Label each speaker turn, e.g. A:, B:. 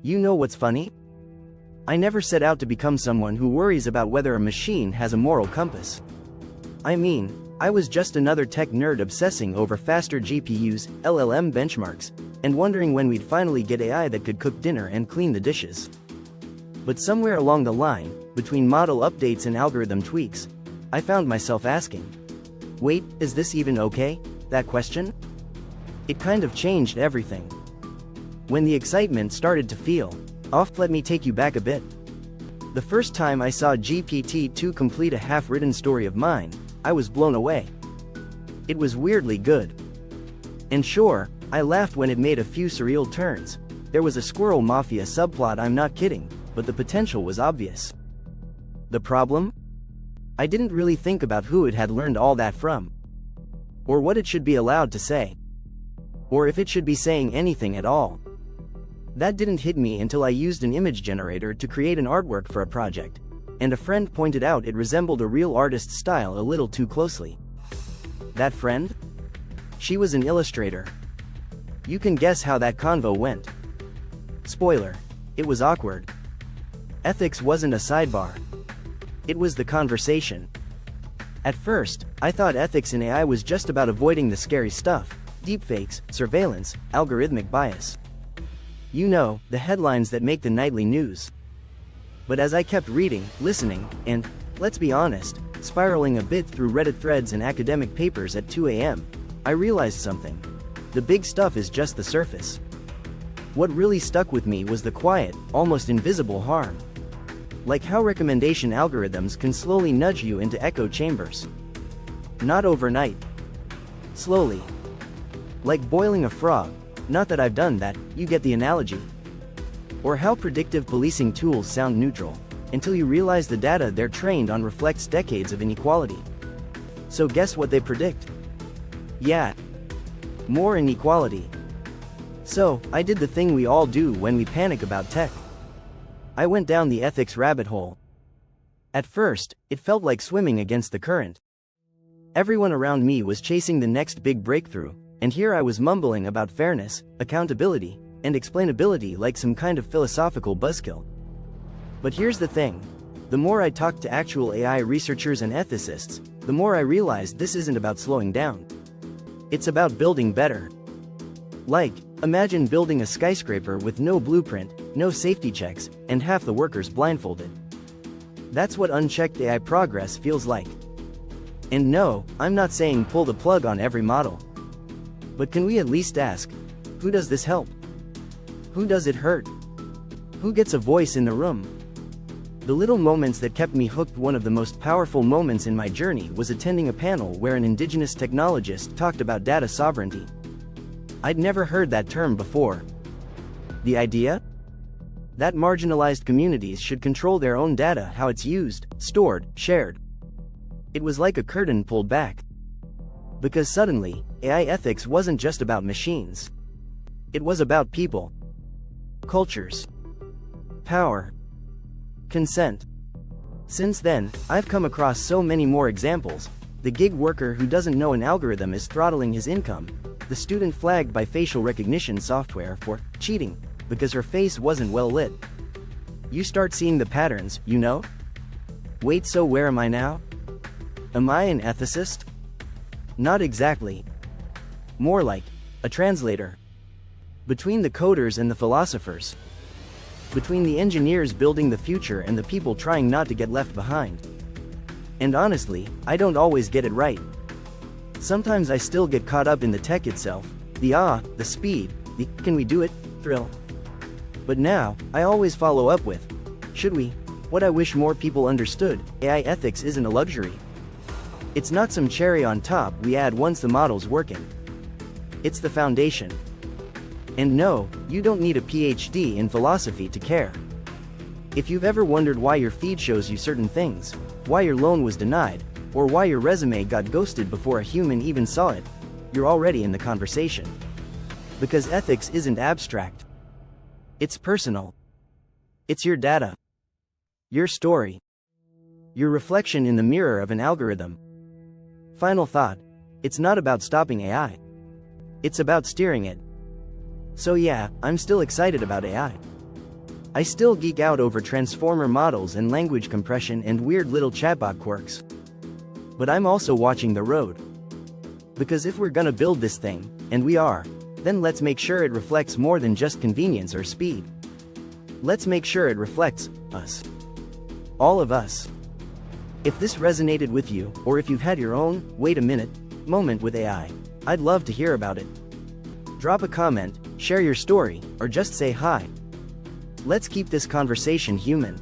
A: You know what's funny? I never set out to become someone who worries about whether a machine has a moral compass. I mean, I was just another tech nerd obsessing over faster GPUs, LLM benchmarks, and wondering when we'd finally get AI that could cook dinner and clean the dishes. But somewhere along the line, between model updates and algorithm tweaks, I found myself asking, wait, is this even okay? That question? It kind of changed everything. When the excitement started to feel off, let me take you back a bit. The first time I saw GPT-2 complete a half-written story of mine, I was blown away. It was weirdly good. And sure, I laughed when it made a few surreal turns. There was a squirrel mafia subplot, I'm not kidding, but the potential was obvious. The problem? I didn't really think about who it had learned all that from. Or what it should be allowed to say. Or if it should be saying anything at all. That didn't hit me until I used an image generator to create an artwork for a project, and a friend pointed out it resembled a real artist's style a little too closely. That friend? She was an illustrator. You can guess how that convo went. Spoiler: it was awkward. Ethics wasn't a sidebar. It was the conversation. At first, I thought ethics in AI was just about avoiding the scary stuff: deepfakes, surveillance, algorithmic bias. You know, the headlines that make the nightly news. But as I kept reading, listening, and, let's be honest, spiraling a bit through Reddit threads and academic papers at 2 a.m., I realized something. The big stuff is just the surface. What really stuck with me was the quiet, almost invisible harm. Like how recommendation algorithms can slowly nudge you into echo chambers. Not overnight. Slowly. Like boiling a frog. Not that I've done that, you get the analogy. Or how predictive policing tools sound neutral, until you realize the data they're trained on reflects decades of inequality. So guess what they predict? Yeah. More inequality. So, I did the thing we all do when we panic about tech. I went down the ethics rabbit hole. At first, it felt like swimming against the current. Everyone around me was chasing the next big breakthrough, and here I was mumbling about fairness, accountability, and explainability like some kind of philosophical buzzkill. But here's the thing. The more I talked to actual AI researchers and ethicists, the more I realized this isn't about slowing down. It's about building better. Like, imagine building a skyscraper with no blueprint, no safety checks, and half the workers blindfolded. That's what unchecked AI progress feels like. And no, I'm not saying pull the plug on every model. But can we at least ask, who does this help? Who does it hurt? Who gets a voice in the room? The little moments that kept me hooked. One of the most powerful moments in my journey was attending a panel where an indigenous technologist talked about data sovereignty. I'd never heard that term before. The idea? That marginalized communities should control their own data, how it's used, stored, shared. It was like a curtain pulled back. Because suddenly, AI ethics wasn't just about machines. It was about people. Cultures. Power. Consent. Since then, I've come across so many more examples. The gig worker who doesn't know an algorithm is throttling his income. The student flagged by facial recognition software for cheating because her face wasn't well lit. You start seeing the patterns, you know? Wait, so where am I now? Am I an ethicist? Not exactly. More like a translator. Between the coders and the philosophers. Between the engineers building the future and the people trying not to get left behind. And honestly, I don't always get it right. Sometimes I still get caught up in the tech itself, the speed, the can we do it thrill. But now, I always follow up with, should we? What I wish more people understood: AI ethics isn't a luxury. It's not some cherry on top we add once the model's working. It's the foundation. And no, you don't need a PhD in philosophy to care. If you've ever wondered why your feed shows you certain things, why your loan was denied, or why your resume got ghosted before a human even saw it, you're already in the conversation. Because ethics isn't abstract. It's personal. It's your data. Your story. Your reflection in the mirror of an algorithm. Final thought. It's not about stopping AI. It's about steering it. So yeah, I'm still excited about AI. I still geek out over transformer models and language compression and weird little chatbot quirks. But I'm also watching the road. Because if we're gonna build this thing, and we are, then let's make sure it reflects more than just convenience or speed. Let's make sure it reflects us. All of us. If this resonated with you, or if you've had your own, wait a minute, moment with AI, I'd love to hear about it. Drop a comment, share your story, or just say hi. Let's keep this conversation human.